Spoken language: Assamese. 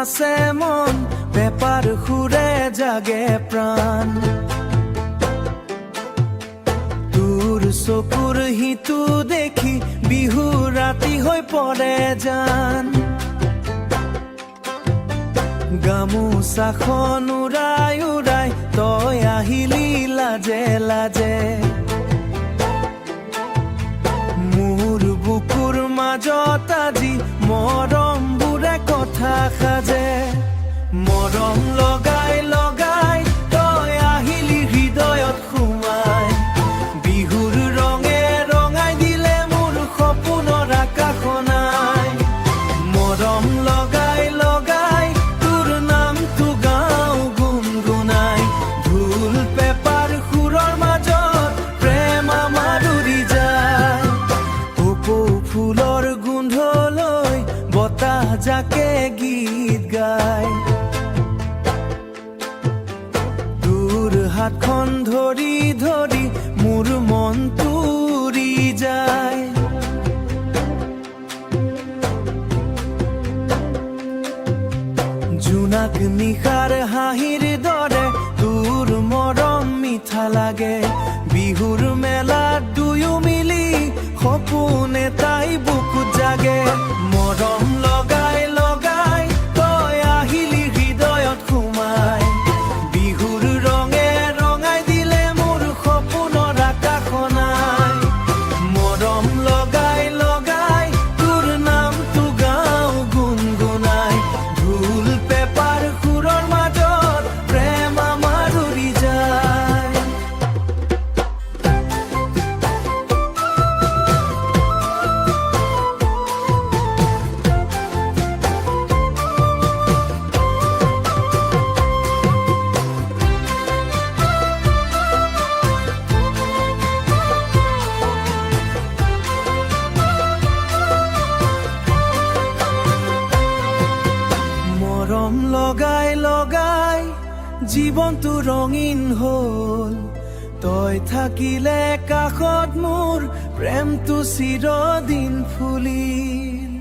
নাচে মন পেপাৰ সুৰে জাগে প্ৰাণ তোৰ চকুৰ হিতু দেখি বিহু ৰাতি হৈ পৰে জান গামোচাখন উৰাই উৰাই তই আহিলি লাজে লাজে মোৰ বুকুৰ মাজত আজি মৰমবোৰে কথা সাজে মৰম লগাই লগাই তই আহিলি হৃদয়ত সোমাই বিহুৰ ৰঙে ৰঙাই দিলে মোৰ সপোনৰ আকাশনাই মৰম লগাই লগাই তোৰ নামটো গাওঁ গুণগুণাই ঢোল পেপাৰ সুৰৰ মাজত প্ৰেম আমাৰ উৰি যায় কপৌ ফুলৰ গোন্ধলৈ বতাহ জাকে গীত গায় তোৰ হাতখন ধৰি ধৰি মোৰ মনটো উৰি যায় জোনাক নিশাৰ হাঁহিৰ দৰে তোৰ মৰম মিঠা লাগে বিহুৰ মেলাত দুয়ো মিলি সপোন এটাই বুকুত জাগে মৰম লগাই লগাই তই আহিলি হৃদয়ত সোমাই বিহুৰ ৰঙে ৰঙাই দিলে মোৰ সপোনৰ আকাশনাই মৰম লগাই লগাই তোৰ নামটো গাওঁ গুণগুণাই ঢোল পেপাৰ সুৰৰ মাজত প্ৰেম আমাৰ উৰি যায় মৰম লগাই লগাই জীৱনটো ৰঙীন হ'ল তই থাকিলে কাষত মোৰ প্ৰেমটো চিৰদিন ফুলিল